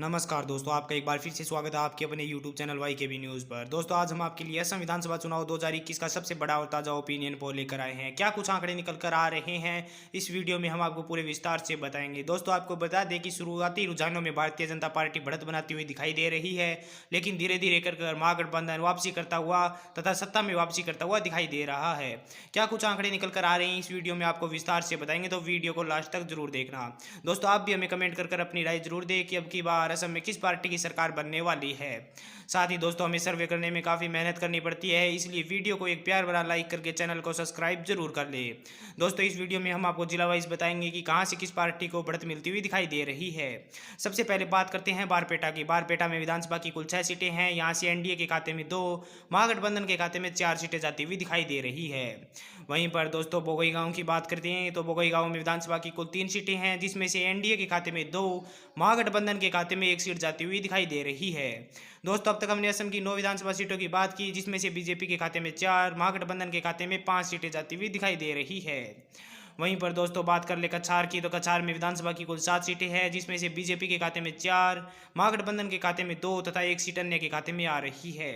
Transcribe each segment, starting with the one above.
नमस्कार दोस्तों, आपका एक बार फिर से स्वागत है आपके अपने YouTube चैनल वाई के बी न्यूज़ पर। दोस्तों, आज हम आपके लिए असम विधानसभा चुनाव 2021 का सबसे बड़ा और ताज़ा ओपिनियन पोल लेकर आए हैं। क्या कुछ आंकड़े निकल कर आ रहे हैं, इस वीडियो में हम आपको पूरे विस्तार से बताएंगे। दोस्तों, आपको बता दें कि शुरुआती रुझानों में भारतीय जनता पार्टी बढ़त बनाती हुई दिखाई दे रही है, लेकिन धीरे धीरे कर महागठबंधन वापसी करता हुआ तथा सत्ता में वापसी करता हुआ दिखाई दे रहा है। क्या कुछ आंकड़े निकल कर आ रहे हैं, इस वीडियो में आपको विस्तार से बताएंगे, तो वीडियो को लास्ट तक जरूर देखना। दोस्तों, आप भी हमें कमेंट कर अपनी राय जरूर दें कि अब की बार असम में किस पार्टी की सरकार बनने वाली है। साथ ही दोस्तों, हमें सर्वे करने में काफ़ी मेहनत करनी पड़ती है, इसलिए वीडियो को एक प्यार भरा लाइक करके चैनल को सब्सक्राइब जरूर कर ले। दोस्तों, इस वीडियो में हम आपको जिला वाइज बताएंगे कि कहां से किस पार्टी को बढ़त मिलती हुई दिखाई दे रही है। सबसे पहले बात करते हैं बारपेटा की। बारपेटा में विधानसभा की कुल 6 सीटें हैं। यहाँ से एनडीए के खाते में 2, महागठबंधन के खाते में 4 सीटें जाती हुई दिखाई दे रही है। वहीं पर दोस्तों, बोगईगांव की बात करते हैं तो बोगईगांव में विधानसभा की कुल 3 सीटें हैं, जिसमें से एनडीए के खाते में 2, महागठबंधन के खाते में 1 सीट जाती हुई दिखाई दे रही है। दोस्तों, अब तक हमने असम की 9 विधानसभा सीटों की बात की, जिसमें से बीजेपी के खाते में 4, महागठबंधन के खाते में 5 सीटें जाती हुई दिखाई दे रही है। वहीं पर दोस्तों, बात कर ले कछार की, तो कछार में विधानसभा की कुल 7 सीटें हैं, जिसमें से बीजेपी के खाते में 4, महागठबंधन के खाते में 2 तथा 1 सीट अन्य के खाते में आ रही है।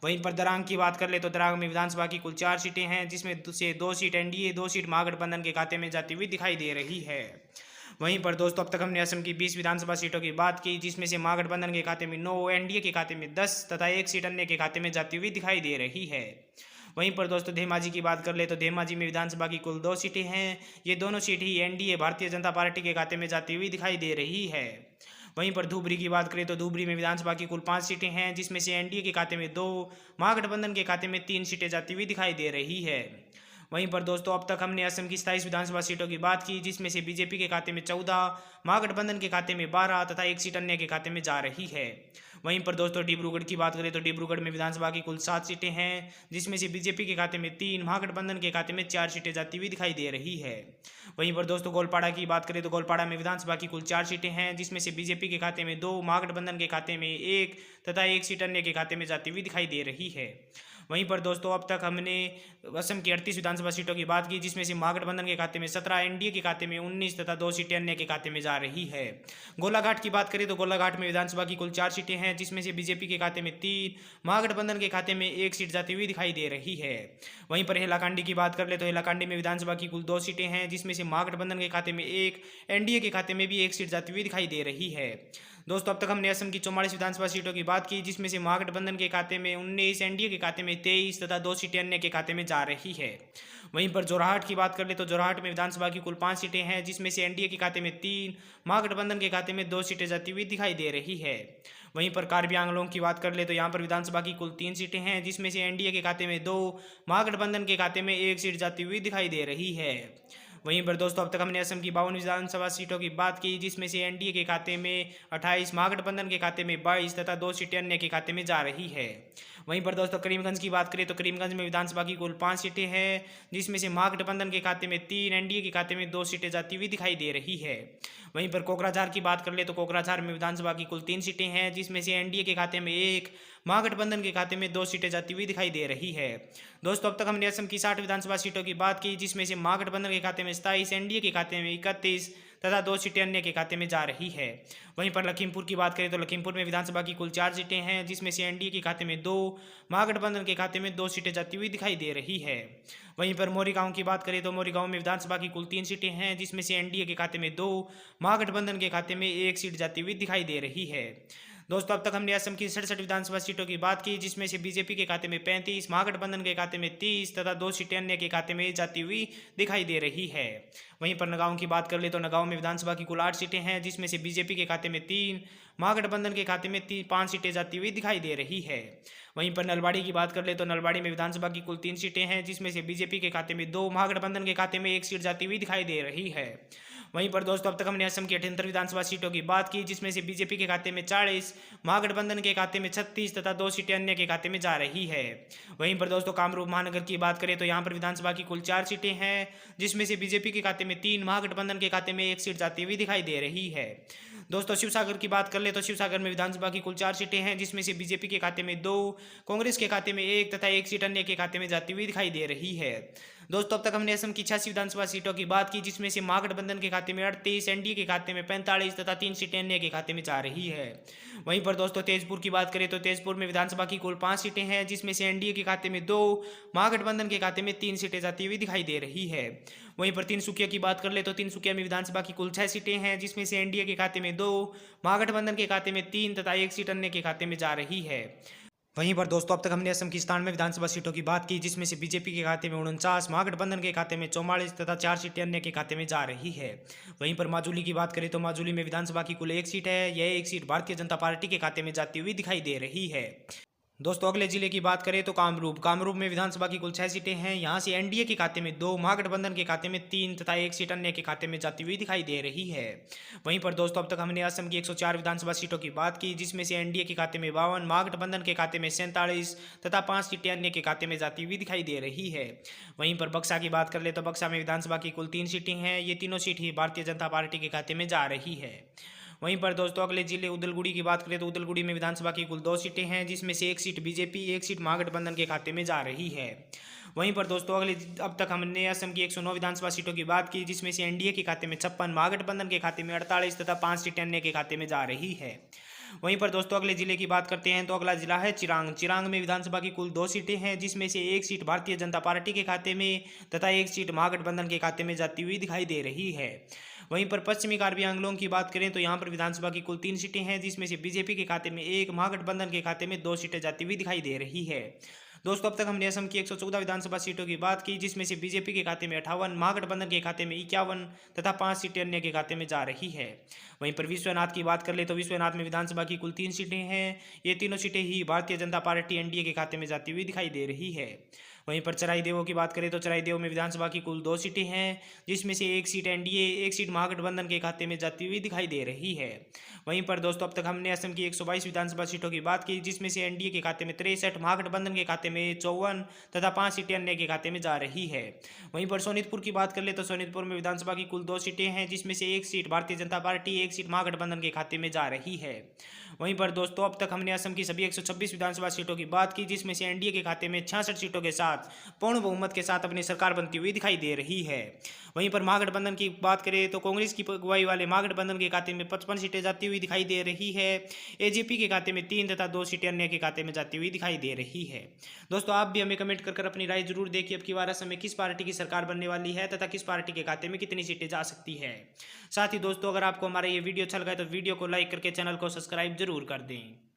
वहीं पर दरांग की बात कर ले तो दरांग में विधानसभा की कुल 4 सीटें हैं, जिसमें से 2 सीट एनडीए, 2 सीट महागठबंधन के खाते में जाती हुई दिखाई दे रही है। वहीं पर दोस्तों, अब तक हमने असम की 20 विधानसभा सीटों की बात की, जिसमें से महागठबंधन के खाते में 9, एनडीए के खाते में 10 तथा 1 सीट अन्य के खाते में जाती हुई दिखाई दे रही है। वहीं पर दोस्तों, धेमाजी की बात कर ले तो धेमाजी में विधानसभा की कुल 2 सीटें हैं। ये दोनों सीट ही एनडीए भारतीय जनता पार्टी के खाते में जाती हुई दिखाई दे रही है। वहीं पर धुबरी की बात करें तो धुबरी में विधानसभा की कुल 5 सीटें हैं, जिसमें से एनडीए के खाते में 2, महागठबंधन के खाते में 3 सीटें जाती हुई दिखाई दे रही है। वहीं पर दोस्तों, अब तक हमने असम की 27 विधानसभा सीटों की बात की, जिसमें से बीजेपी के खाते में 14, महागठबंधन के खाते में 12 तथा 1 सीट अन्य के खाते में जा रही है। वहीं पर दोस्तों, डिब्रूगढ़ की बात करें तो डिब्रूगढ़ में विधानसभा की कुल 7 सीटें हैं, जिसमें से बीजेपी के खाते में 3, महागठबंधन के खाते में 4 सीटें जाती हुई दिखाई दे रही है। वहीं पर दोस्तों, गोलपाड़ा की बात करें तो गोलपाड़ा में विधानसभा की कुल 4 सीटें हैं, जिसमें से बीजेपी के खाते में 2, महागठबंधन के खाते में 1 तथा 1 सीट अन्य के खाते में जाती हुई दिखाई दे रही है। वहीं पर दोस्तों, अब तक हमने असम की 38 विधानसभा सीटों की बात की, जिसमें से महागठबंधन के खाते में 17, एनडीए के खाते में 19 तथा 2 सीटें अन्य के खाते में जा रही है। गोलाघाट की बात करें तो गोलाघाट में विधानसभा की कुल 4 सीटें हैं, जिसमें से बीजेपी के खाते में 3, महागठबंधन के खाते में 1 सीट जाती हुई दिखाई दे रही है। वहीं पर हेलाकांडी की बात कर ले तो हेलाकांडी में विधानसभा की कुल 2 सीटें हैं, जिसमें से महागठबंधन के खाते में 1, एनडीए के खाते में भी 1 सीट जाती हुई दिखाई दे रही है। दोस्तों, अब तक हमने असम की 44 विधानसभा सीटों की बात की, जिसमें से महागठबंधन के खाते में 19, एनडीए के खाते में 23 तथा 2 सीटें अन्य के खाते में जा रही है। वहीं पर जोरहाट की बात कर ले तो जोरहाट में विधानसभा की कुल 5 सीटें हैं, जिसमें से एनडीए के खाते में 3, महागठबंधन के खाते में 2 सीटें जाती हुई दिखाई दे रही है। वहीं पर कार्बी आंगलोंग की बात कर ले तो यहाँ पर विधानसभा की कुल 3 सीटें हैं, जिसमें से एनडीए के खाते में 2, महागठबंधन के खाते में 1 सीट जाती हुई दिखाई दे रही है। वहीं पर दोस्तों, अब तक हमने असम की 52 विधानसभा सीटों की बात की, जिसमें से एनडीए के खाते में 28, महागठबंधन के खाते में 22 तथा 2 सीटें अन्य के खाते में जा रही है। वहीं पर दोस्तों, करीमगंज की बात करें तो करीमगंज में विधानसभा की कुल 5 सीटें हैं, जिसमें से महागठबंधन के खाते में 3, एनडीए के खाते में 2 सीटें जाती हुई दिखाई दे रही है। वहीं पर कोकराझार की बात कर ले तो कोकराझार में विधानसभा की कुल 3 सीटें हैं, जिसमें से एनडीए के खाते में 1, महागठबंधन के खाते में 2 सीटें जाती हुई दिखाई दे रही है। दोस्तों, अब तक हमने असम की 60 विधानसभा सीटों की बात की, जिसमें से महागठबंधन के खाते में 27, एनडीए के खाते में 31 तथा 2 सीटें अन्य के खाते में जा रही है। वहीं पर लखीमपुर की बात करें तो लखीमपुर में विधानसभा की कुल 4 सीटें हैं, जिसमें से एनडीए के खाते में 2, महागठबंधन के खाते में 2 सीटें जाती हुई दिखाई दे रही है। वहीं पर मोरीगांव की बात करें तो मोरीगांव में विधानसभा की कुल 3 सीटें हैं, जिसमें से एनडीए के खाते में 2, महागठबंधन के खाते में 1 सीट जाती हुई दिखाई दे रही है। दोस्तों, अब तक हमने असम की 67 विधानसभा सीटों की बात की, जिसमें से बीजेपी के खाते में 35, महागठबंधन के खाते में 30 तथा 2 सीटें अन्य के खाते में जाती हुई दिखाई दे रही है। वहीं पर नगांव की बात कर ले तो नगांव में विधानसभा की कुल 8 सीटें हैं, जिसमें से बीजेपी के खाते में 3, महागठबंधन के खाते में 5 सीटें जाती हुई दिखाई दे रही है। वहीं पर नलबाड़ी की बात कर ले तो नलबाड़ी में विधानसभा की कुल 3 सीटें हैं, जिसमें से बीजेपी के खाते में 2, महागठबंधन के खाते में 1 सीट जाती हुई दिखाई दे रही है। वहीं पर दोस्तों, अब तक हमने असम की 78 विधानसभा सीटों की बात की, जिसमें से बीजेपी के खाते में 40, महागठबंधन के खाते में 36 तथा 2 सीटें अन्य के खाते में जा रही है। वहीं पर दोस्तों, कामरूप महानगर की बात करें तो यहाँ पर विधानसभा की कुल 4 सीटें हैं, जिसमें से बीजेपी के खाते में 3, महागठबंधन के खाते में 1 सीट जाती हुई दिखाई दे रही है। दोस्तों, शिवसागर की बात कर ले तो शिवसागर में विधानसभा की कुल 4 सीटें हैं, जिसमें से बीजेपी के खाते में 2, कांग्रेस के खाते में 1 तथा 1 सीट अन्य के खाते में जाती हुई दिखाई दे रही है। दोस्तों अब तक हमने असम की 86 विधानसभा सीटों की बात की, जिसमें से महागठबंधन के खाते में 38, एनडीए के खाते में 45 तथा 3 सीटें अन्य के खाते में जा रही है। वहीं पर दोस्तों तेजपुर की बात करें तो तेजपुर में विधानसभा की कुल 5 सीटें हैं, जिसमें से एनडीए के खाते में 2, महागठबंधन के खाते में 3 सीटें जाती हुई दिखाई दे रही है। वहीं पर तिनसुकिया की बात कर ले तो तिनसुकिया में विधानसभा की कुल 6 सीटें हैं, जिसमें से एनडीए के खाते में 2, महागठबंधन के खाते में 3 तथा 1 सीट अन्य के खाते में जा रही है। वहीं पर दोस्तों अब तक हमने असम की 97 विधानसभा सीटों की बात की, जिसमें से बीजेपी के खाते में 49, महागठबंधन के खाते में 44 तथा 4 सीटें अन्य के खाते में जा रही है। वहीं पर माजुली की बात करें तो माजुली में विधानसभा की कुल 1 सीट है, यह 1 सीट भारतीय जनता पार्टी के खाते में जाती हुई दिखाई दे रही है। दोस्तों अगले जिले की बात करें तो कामरूप में विधानसभा की कुल 6 सीटें हैं, यहां से एनडीए के खाते में 2, महागठबंधन के खाते में 3 तथा 1 सीट अन्य के खाते में जाती हुई दिखाई दे रही है। वहीं पर दोस्तों अब तक हमने असम की 104 विधानसभा सीटों की बात की, जिसमें से एनडीए के खाते में 52, महागठबंधन के खाते में 47 तथा 5 सीटें अन्य के खाते में जाती हुई दिखाई दे रही है। वहीं पर बक्सा की बात कर ले तो बक्सा में विधानसभा की कुल 3 सीटें हैं, ये तीनों सीट ही भारतीय जनता पार्टी के खाते में जा रही है। वहीं पर दोस्तों अगले जिले उदलगुड़ी की बात करें तो उदलगुड़ी में विधानसभा की कुल 2 सीटें हैं, जिसमें से 1 सीट बीजेपी, 1 सीट महागठबंधन के खाते में जा रही है। वहीं पर दोस्तों अब तक हमने असम की 109 विधानसभा सीटों की बात की, जिसमें से एनडीए के खाते में 56, महागठबंधन के खाते में 48 तथा 5 सीटें अन्य के खाते में जा रही है। वहीं पर दोस्तों अगले जिले की बात करते हैं तो अगला जिला है चिरांग में विधानसभा की कुल 2 सीटें हैं, जिसमें से 1 सीट भारतीय जनता पार्टी के खाते में तथा 1 सीट महागठबंधन के खाते में जाती हुई दिखाई दे रही है। वहीं पर पश्चिमी कार्बी आंगलोंग की बात करें तो यहाँ पर विधानसभा की कुल 3 सीटें हैं, जिसमें से बीजेपी के खाते में 1, महागठबंधन के खाते में 2 सीटें जाती हुई दिखाई दे रही है। दोस्तों अब तक हमने असम की 114 विधानसभा सीटों की बात की, जिसमें से बीजेपी के खाते में 58, महागठबंधन के खाते में 51 तथा 5 सीटें अन्य के खाते में जा रही है। वहीं पर विश्वनाथ की बात कर ले तो विश्वनाथ में विधानसभा की कुल 3 सीटें हैं, ये तीनों सीटें ही भारतीय जनता पार्टी एनडीए के खाते में जाती हुई दिखाई दे रही है। वहीं पर चराईदेव की बात करें तो चराईदेव में विधानसभा की कुल 2 सीटें हैं, जिसमें से 1 सीट एनडीए, 1 सीट महागठबंधन के खाते में जाती हुई दिखाई दे रही है। वहीं पर दोस्तों अब तक हमने असम की 122 विधानसभा सीटों की बात की, जिसमें से एनडीए के खाते में 63, महागठबंधन के खाते में 54 तथा 5 सीटें अन्य के खाते में जा रही है। वहीं पर सोनितपुर की बात कर ले तो सोनितपुर में विधानसभा की कुल 2 सीटें हैं, जिसमें से 1 seat Bharatiya Janata party, 1 seat महागठबंधन के खाते में जा रही है। वहीं पर दोस्तों अब तक हमने असम की सभी 126 विधानसभा सीटों की बात की, जिसमें से एनडीए के खाते में 66 सीटों के साथ पूर्ण बहुमत के साथ अपनी सरकार बनती हुई दिखाई दे रही है। वहीं पर महागठबंधन की बात करें तो कांग्रेस की अगुवाई वाले महागठबंधन के खाते में 55 सीटें जाती हुई दिखाई दे रही है, एजेपी के खाते में 3 तथा 2 सीटें अन्य के खाते में जाती हुई दिखाई दे रही है। दोस्तों आप भी हमें कमेंट कर अपनी राय जरूर दें कि अब की बार असम में किस पार्टी की सरकार बनने वाली है तथा किस पार्टी के खाते में कितनी सीटें जा सकती है। साथ ही दोस्तों अगर आपको हमारा ये वीडियो अच्छा लगा तो वीडियो को लाइक करके चैनल को सब्सक्राइब जरूर कर दें।